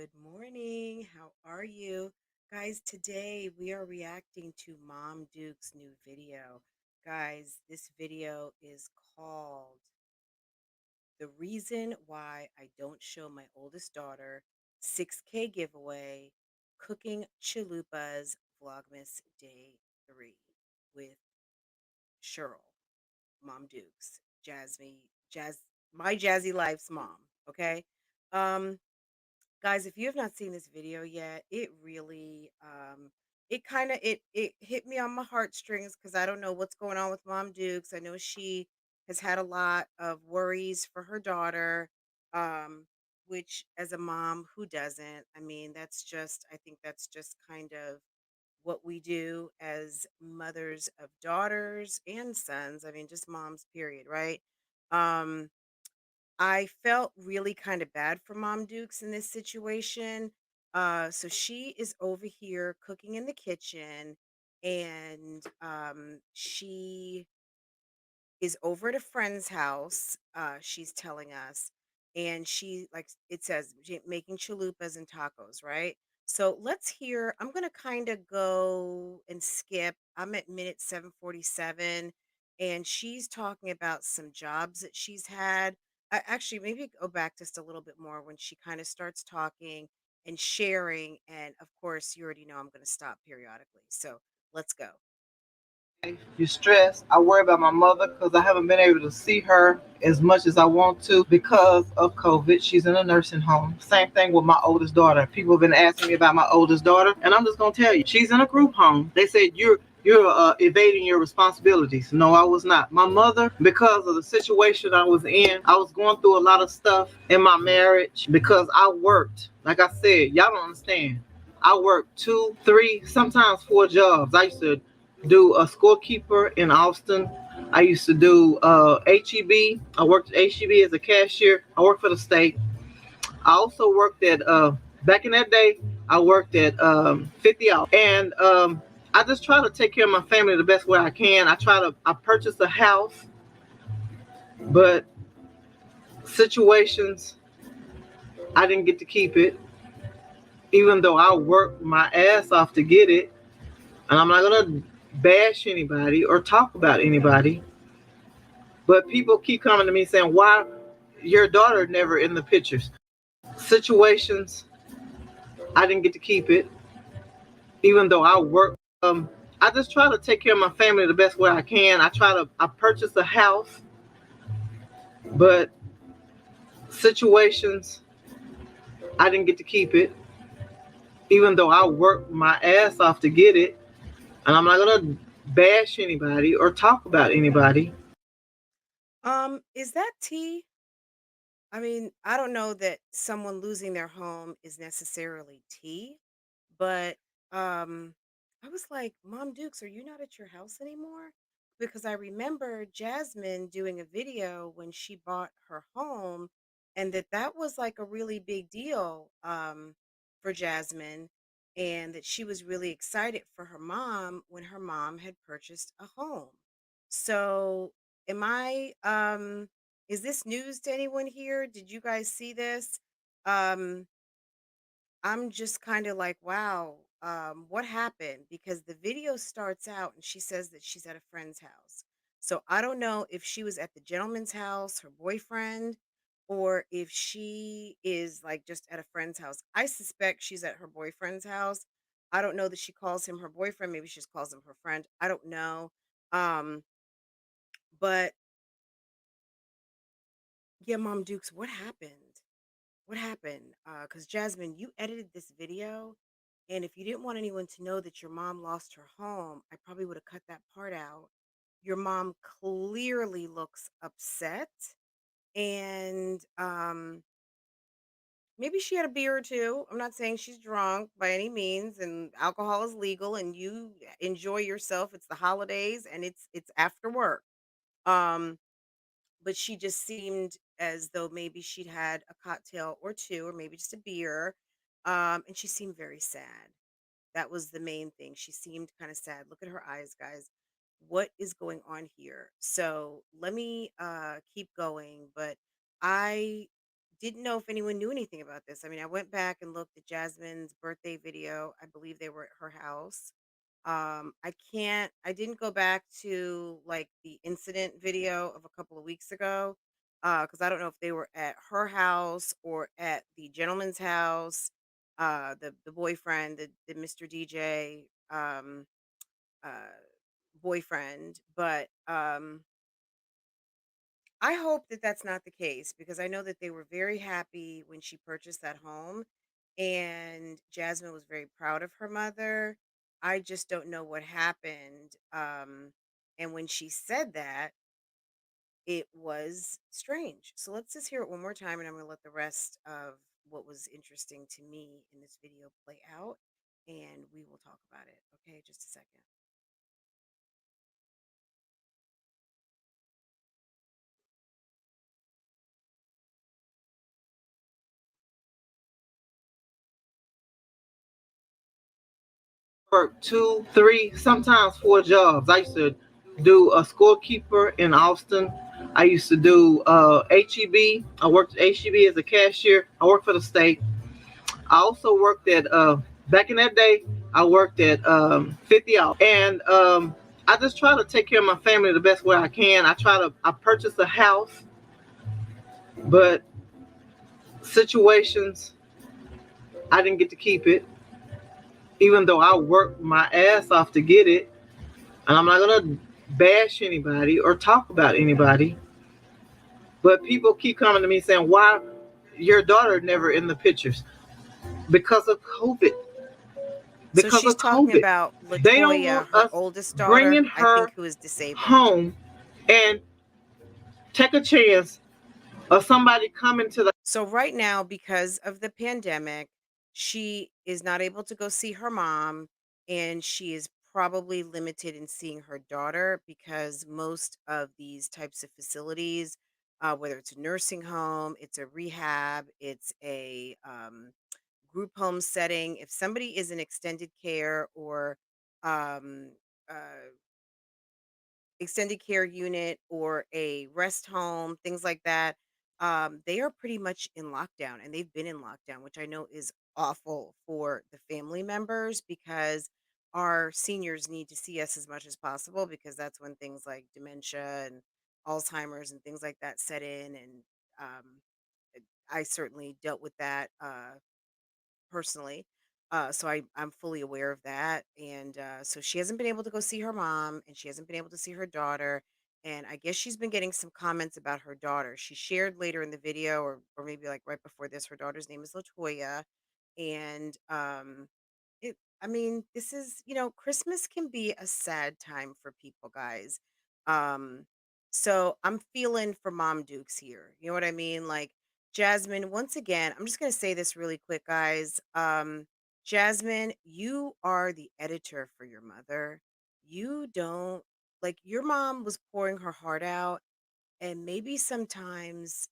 Good morning. How are you? Guys, today we are reacting to Mom Duke's new video. Guys, this video is called The Reason Why I Don't Show My Oldest Daughter 6K Giveaway Cooking Chalupas Vlogmas Day 3 with Cheryl, Mom Dukes, my Jazzy Life's mom. Okay. Um, Guys, if you have not seen this video yet, it really it hit me on my heartstrings because I don't know what's going on with Mom Dukes. I know she has had a lot of worries for her daughter, um, which as a mom, who doesn't? I mean, I think that's just kind of what we do as mothers of daughters and sons. I mean, just moms, period, right? Um, I felt really kind of bad for Mom Dukes in this situation. So she is over here cooking in the kitchen, and she is over at a friend's house, she's telling us, and she like it says making chalupas and tacos, right? So let's hear. I'm gonna kind of go and skip. I'm at minute 747, and she's talking about some jobs that she's had. Actually, maybe go back just a little bit more when she kind of starts talking and sharing. And of course, you already know I'm gonna stop periodically. So let's go. You stress. I worry about my mother because I haven't been able to see her as much as I want to because of COVID. She's in a nursing home. Same thing with my oldest daughter. People have been asking me about my oldest daughter, and I'm just gonna tell you, she's in a group home. They said you're evading your responsibilities. No, I was not. My mother, because of the situation I was in, I was going through a lot of stuff in my marriage because I worked. Like I said, y'all don't understand. I worked two, three, sometimes four jobs. I used to do a scorekeeper in Austin. I used to do HEB. I worked at HEB as a cashier. I worked for the state. I also worked at back in that day. I worked at 50 hours, and I just try to take care of my family the best way I can. I purchased a house, but situations I didn't get to keep it, even though I worked my ass off to get it. And I'm not gonna bash anybody or talk about anybody. But people keep coming to me saying, why your daughter never in the pictures? Situations, I didn't get to keep it, even though I work. I just try to take care of my family the best way I can. I purchased a house, but situations, I didn't get to keep it, even though I worked my ass off to get it. And I'm not going to bash anybody or talk about anybody. Is that tea? I mean, I don't know that someone losing their home is necessarily tea, but um I was like, "Mom Dukes, are you not at your house anymore?" Because I remember Jasmine doing a video when she bought her home, and that was like a really big deal for Jasmine, and that she was really excited for her mom when her mom had purchased a home. So, am I is this news to anyone here? Did you guys see this? Um, I'm just kind of like, wow, what happened? Because the video starts out and she says that she's at a friend's house. So I don't know if she was at the gentleman's house, her boyfriend, or if she is like just at a friend's house. I suspect she's at her boyfriend's house. I don't know that she calls him her boyfriend. Maybe she just calls him her friend. I don't know. Um, but yeah, Mom Dukes, what happened? What happened? Because Jasmine, you edited this video, and if you didn't want anyone to know that your mom lost her home, I probably would have cut that part out. Your mom clearly looks upset, and maybe she had a beer or two. I'm not saying she's drunk by any means, and alcohol is legal, and you enjoy yourself. It's the holidays, and it's after work. Um, but she just seemed as though maybe she'd had a cocktail or two, or maybe just a beer. And she seemed very sad. That was the main thing. She seemed kind of sad. Look at her eyes, guys. What is going on here? So let me keep going. But I didn't know if anyone knew anything about this. I mean, I went back and looked at Jasmine's birthday video. I believe they were at her house. I didn't go back to like the incident video of a couple of weeks ago because I don't know if they were at her house or at the gentleman's house, the boyfriend, the Mr. DJ uh, boyfriend. But I hope that that's not the case because I know that they were very happy when she purchased that home, and Jasmine was very proud of her mother. I just don't know what happened. And when she said that, it was strange. So let's just hear it one more time, and I'm going to let the rest of what was interesting to me in this video play out, and we will talk about it. Okay, just a second. Work two, three, sometimes four jobs. I used to do a scorekeeper in Austin. I used to do HEB. I worked at HEB as a cashier. I worked for the state. I also worked at back in that day. I worked at 50 hours, and I just try to take care of my family the best way I can. I purchased a house, but situations I didn't get to keep it, even though I worked my ass off to get it. And I'm not gonna bash anybody or talk about anybody, but people keep coming to me saying, "Why your daughter never in the pictures?" Because of COVID. So Because she's of talking COVID, about they don't Latoya, want her us oldest daughter, bringing I think, her who is disabled. home and take a chance of somebody coming to the. So right now, because of the pandemic, she is not able to go see her mom, and she is probably limited in seeing her daughter because most of these types of facilities, whether it's a nursing home, it's a rehab, it's a group home setting, if somebody is in extended care or um, uh, extended care unit or a rest home, things like that, they are pretty much in lockdown and they've been in lockdown, which I know is awful for the family members because our seniors need to see us as much as possible because that's when things like dementia and Alzheimer's and things like that set in. And um, I certainly dealt with that personally. So I'm fully aware of that. And so she hasn't been able to go see her mom and she hasn't been able to see her daughter. And I guess she's been getting some comments about her daughter. She shared later in the video, or maybe like right before this, her daughter's name is Latoya. And I mean, this is, Christmas can be a sad time for people, guys. Um, so I'm feeling for Mom Dukes here. You know what I mean? Like Jasmine, once again, I'm just gonna say this really quick, guys. Jasmine, you are the editor for your mother. You don't like your mom was pouring her heart out, and maybe sometimes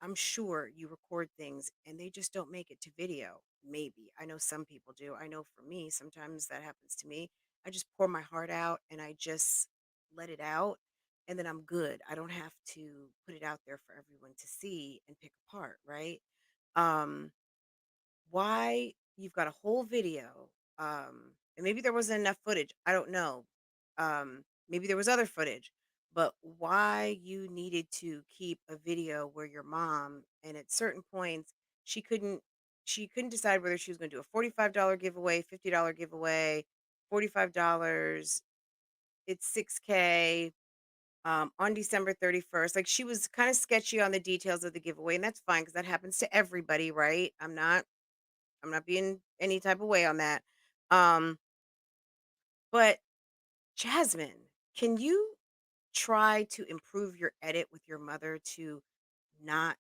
I'm sure you record things and they just don't make it to video. Maybe. I know some people do. I know for me, sometimes that happens to me. I just pour my heart out and I just let it out and then I'm good. I don't have to put it out there for everyone to see and pick apart, right? Um why you've got a whole video, and maybe there wasn't enough footage, I don't know. Maybe there was other footage, but why you needed to keep a video where your mom, and at certain points she couldn't she couldn't decide whether she was going to do a $45 giveaway, $50 giveaway, $45, it's 6K, on December 31st. Like she was kind of sketchy on the details of the giveaway, and that's fine because that happens to everybody, right? I'm not being any type of way on that. Um, but Jasmine, can you try to improve your edit with your mother to not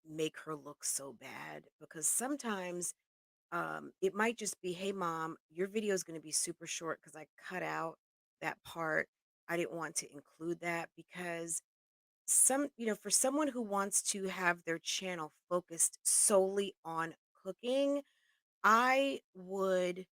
make her look so bad? Because sometimes it might just be, hey, mom, your video is going to be super short because I cut out that part. I didn't want to include that because for someone who wants to have their channel focused solely on cooking, I would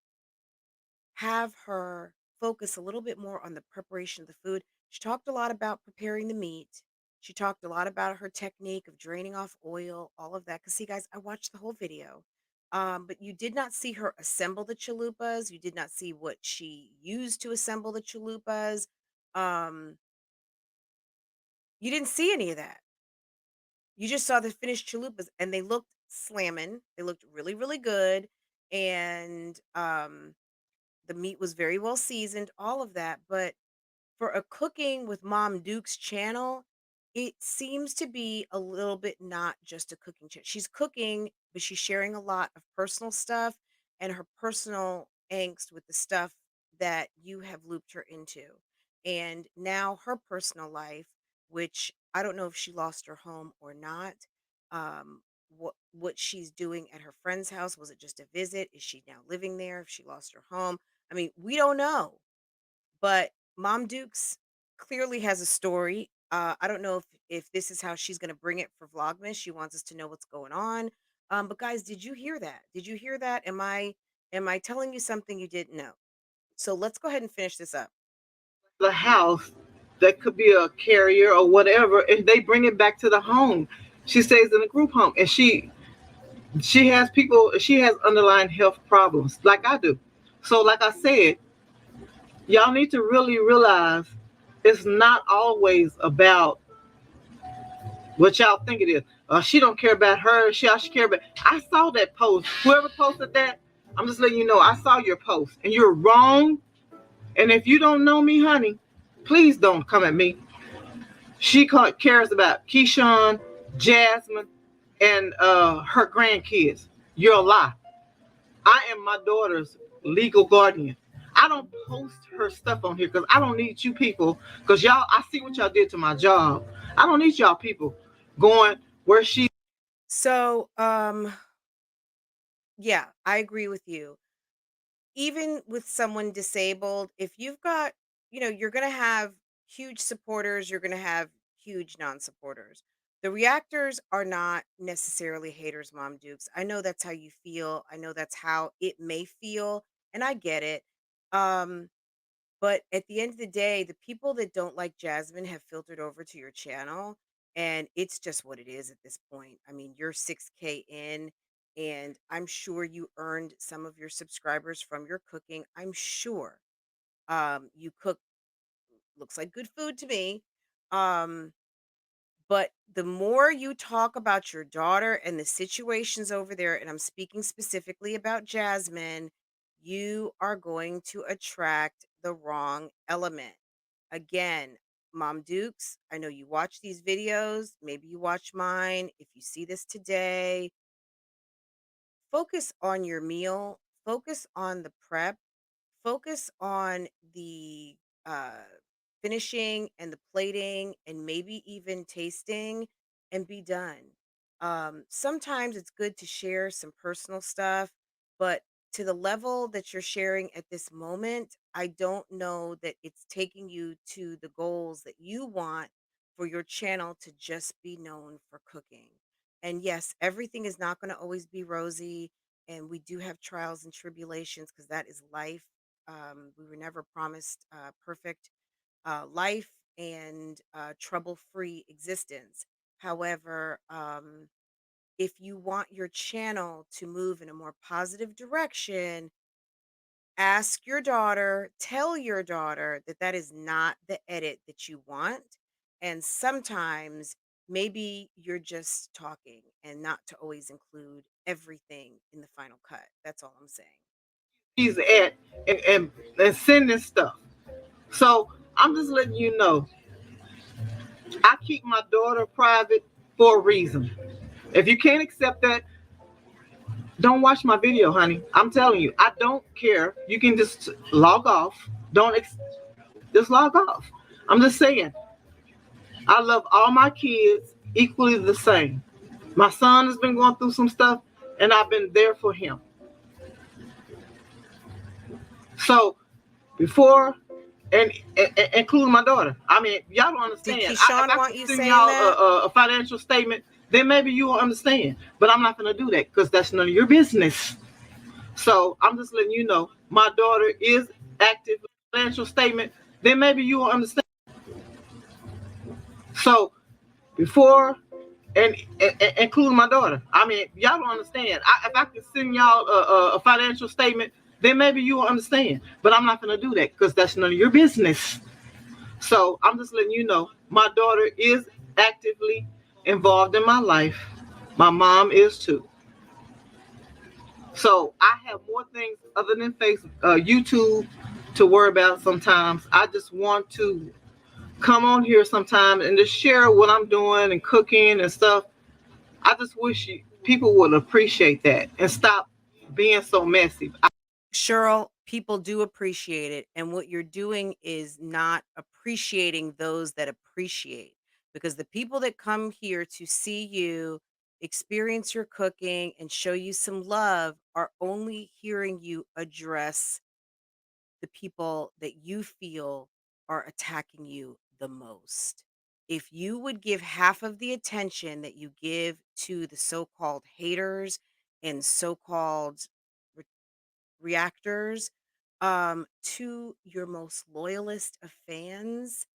have her focus a little bit more on the preparation of the food. She talked a lot about preparing the meat. She talked a lot about her technique of draining off oil, all of that. Because, see, guys, I watched the whole video. But you did not see her assemble the chalupas. You did not see what she used to assemble the chalupas. Um, you didn't see any of that. You just saw the finished chalupas, and they looked slamming. They looked really, really good. And the meat was very well seasoned, all of that. But for a cooking with Mom Duke's channel, it seems to be a little bit not just a cooking channel. She's cooking, but she's sharing a lot of personal stuff and her personal angst with the stuff that you have looped her into. And now her personal life, which I don't know if she lost her home or not. What she's doing at her friend's house, was it just a visit? Is she now living there? If she lost her home? I mean, we don't know, but Mom Dukes clearly has a story. I don't know if this is how she's going to bring it for Vlogmas. She wants us to know what's going on. But guys, did you hear that? Did you hear that? Am I telling you something you didn't know? So let's go ahead and finish this up. The house that could be a carrier or whatever, and they bring it back to the home. She stays in a group home, and she has people. She has underlying health problems, like I do. So, like I said, y'all need to really realize it's not always about what y'all think it is. She don't care about her. She care about. I saw that post. Whoever posted that, I'm just letting you know. I saw your post, and you're wrong. And if you don't know me, honey, please don't come at me. She cares about Keyshawn, Jasmine, and her grandkids. You're a lie. I am my daughter's legal guardian. I don't post her stuff on here because I don't need you people. Because y'all, I see what y'all did to my job. I don't need y'all people going where she. So, yeah, I agree with you. Even with someone disabled, if you've got, you're going to have huge supporters, you're going to have huge non-supporters. The reactors are not necessarily haters, Mom Dukes. I know that's how you feel. I know that's how it may feel, and I get it. Um, but at the end of the day, the people that don't like Jasmine have filtered over to your channel, and it's just what it is at this point. I mean, you're 6K in, and I'm sure you earned some of your subscribers from your cooking. I'm sure. You cook, looks like good food to me. Um, but the more you talk about your daughter and the situations over there, and I'm speaking specifically about Jasmine, you are going to attract the wrong element. Again, Mom Dukes, I know you watch these videos. Maybe you watch mine. If you see this today, focus on your meal, focus on the prep, focus on the uh, finishing and the plating and maybe even tasting, and be done. Sometimes it's good to share some personal stuff, but to the level that you're sharing at this moment, I don't know that it's taking you to the goals that you want for your channel to just be known for cooking. And yes, everything is not going to always be rosy, and we do have trials and tribulations because that is life. We were never promised perfect life and trouble free existence. However, if you want your channel to move in a more positive direction, ask your daughter, tell your daughter that that is not the edit that you want. And sometimes maybe you're just talking and not to always include everything in the final cut. That's all I'm saying. She's at and sending stuff. So I'm just letting you know. I keep my daughter private for a reason. If you can't accept that, don't watch my video, honey. I'm telling you, I don't care. You can just log off. Don't just log off. I'm just saying, I love all my kids equally the same. My son has been going through some stuff, and I've been there for him. So before and including my daughter. I mean, y'all don't Did understand. If Keyshawn I want could you send saying y'all that? a financial statement, then maybe you will understand. But I'm not going to do that because that's none of your business. So I'm just letting you know my daughter is active. Financial statement, then maybe you will understand. So before, and including my daughter. I mean, y'all don't understand. If I can send y'all a financial statement, then maybe you will understand. But I'm not going to do that because that's none of your business. So I'm just letting you know my daughter is actively involved in my life. My mom is too. So I have more things other than YouTube to worry about sometimes. I just want to come on here sometime and just share what I'm doing and cooking and stuff. I just wish people would appreciate that and stop being so messy. Cheryl, people do appreciate it. And what you're doing is not appreciating those that appreciate, because the people that come here to see you experience your cooking and show you some love are only hearing you address the people that you feel are attacking you the most. If you would give half of the attention that you give to the so called haters and so called reactors, to your most loyalist of fans,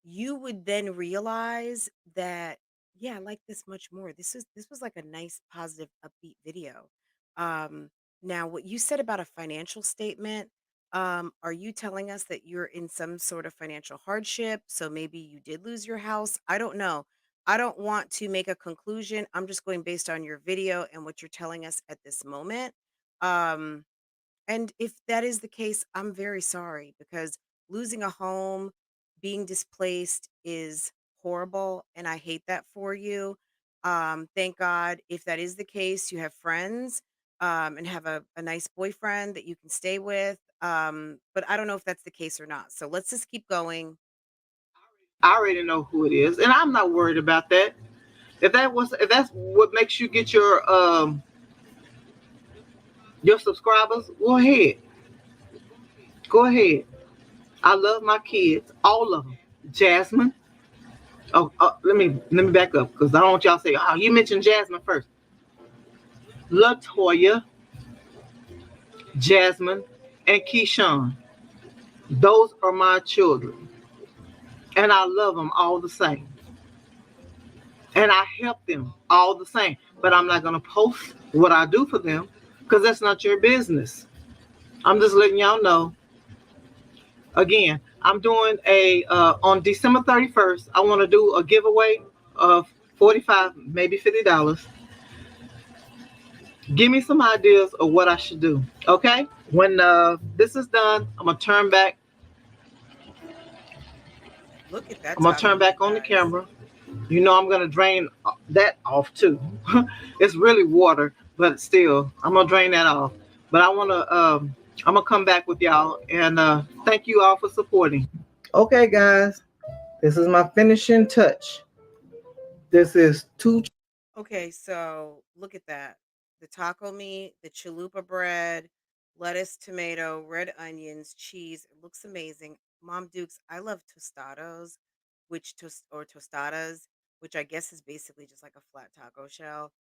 you would then realize that, yeah, I like this much more. This was like a nice, positive, upbeat video. Um, Now, what you said about a financial statement, are you telling us that you're in some sort of financial hardship? So maybe you did lose your house. I don't know. I don't want to make a conclusion. I'm just going based on your video and what you're telling us at this moment. Um, and if that is the case, I'm very sorry, because losing a home, being displaced is horrible, and I hate that for you. Thank God, if that is the case, you have friends, and have a nice boyfriend that you can stay with. But I don't know if that's the case or not. So let's just keep going. I already know who it is, and I'm not worried about that. If that's what makes you get your subscribers, go ahead. I love my kids, all of them. Jasmine. Let me back up because I don't want y'all to say, "Oh, you mentioned Jasmine first." Latoya, Jasmine, and Keyshawn. Those are my children, and I love them all the same, and I help them all the same. But I'm not gonna post what I do for them because that's not your business. I'm just letting y'all know. Again, I'm doing a on December 31st. I want to do a giveaway of 45, maybe $50. Give me some ideas of what I should do. Okay. When this is done, I'm gonna turn back. Look at that I'm gonna turn taco, you back on the guys. camera. You know I'm gonna drain that off too. It's really water, but still, I'm gonna drain that off. But I'm gonna come back with y'all and thank you all for supporting. Okay, guys, this is my finishing touch. This is two. Okay, so look at that. The taco meat, the chalupa bread, lettuce, tomato, red onions, cheese. It looks amazing. Mom Dukes, I love tostados, or tostadas, which I guess is basically just like a flat taco shell.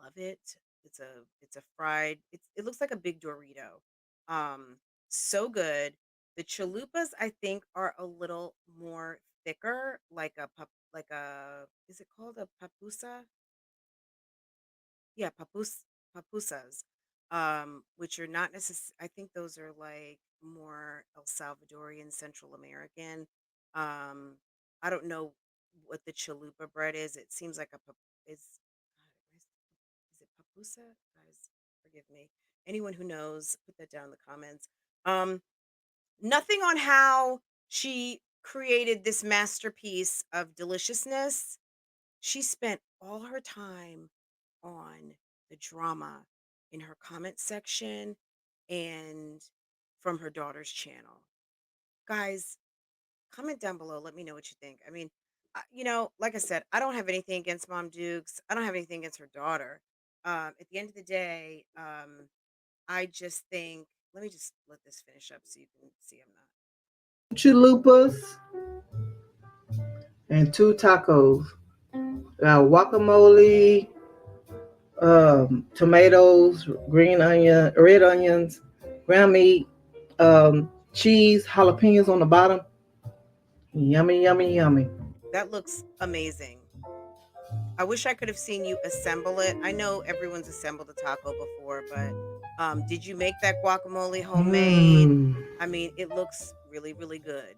Love it. It's a fried. It looks like a big Dorito. Um, so good. The chalupas I think are a little more thicker, like a, is it called a papusa? Yeah, papusas, which are not necessarily. I think those are like more El Salvadorian, Central American. Um, I don't know what the chalupa bread is. It seems like a is. God, is it papusa? Guys, forgive me. Anyone who knows, put that down in the comments. Um, Nothing on how she created this masterpiece of deliciousness. She spent all her time on the drama in her comment section and from her daughter's channel. Guys, comment down below. Let me know what you think. I mean, like I said, I don't have anything against Mom Dukes. I don't have anything against her daughter. At the end of the day, I just think, let me just let this finish up so you can see I'm not. Chalupas and two tacos. Guacamole, tomatoes, green onion, red onions, ground meat, cheese, jalapenos on the bottom. Yummy, yummy, yummy. That looks amazing. I wish I could have seen you assemble it. I know everyone's assembled a taco before, but did you make that guacamole homemade? Mmm. I mean, it looks really, really good.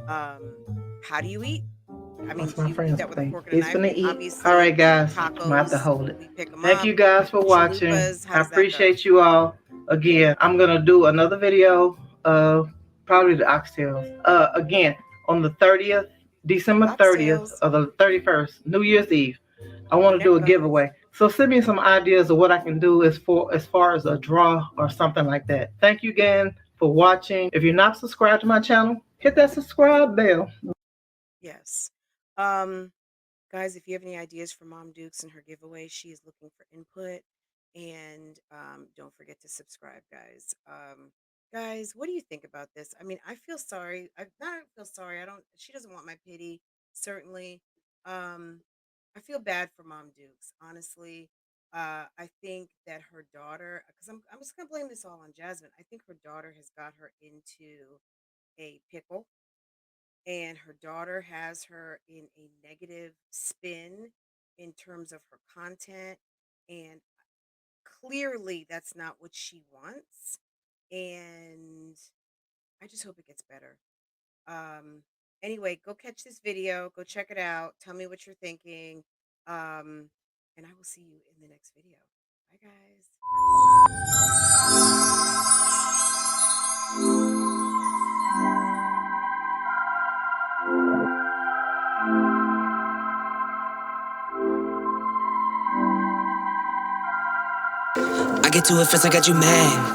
How do you eat? I mean, That's do my you eat friend's that with a plate. fork and a He's knife? I finna mean, eat. All obviously, right, guys. I'm gonna have to tacos, hold it. we pick them Thank up. you guys for watching. Chalupas, how I does that go? appreciate you all. Again, I'm gonna do another video of probably the oxtails. Again, on the 30th, December 30th, Oxtails. or the 31st, New Year's Eve. I want to do Connect a those. giveaway. So send me some ideas of what I can do as far as a draw or something like that. Thank you again for watching. If you're not subscribed to my channel, hit that subscribe bell. Yes. Um, Guys, if you have any ideas for Mom Dukes and her giveaway, she is looking for input. And don't forget to subscribe, guys. Guys, what do you think about this? I mean, I feel sorry. I not feel sorry. I don't. She doesn't want my pity. Certainly. Um, I feel bad for Mom Dukes. Honestly, I think that her daughter. Because I'm just gonna blame this all on Jasmine. I think her daughter has got her into a pickle, and her daughter has her in a negative spin in terms of her content, and clearly that's not what she wants, and I just hope it gets better. um anyway, go catch this video, go check it out, tell me what you're thinking, and I will see you in the next video. Bye, guys. I get to it first, I got you mad.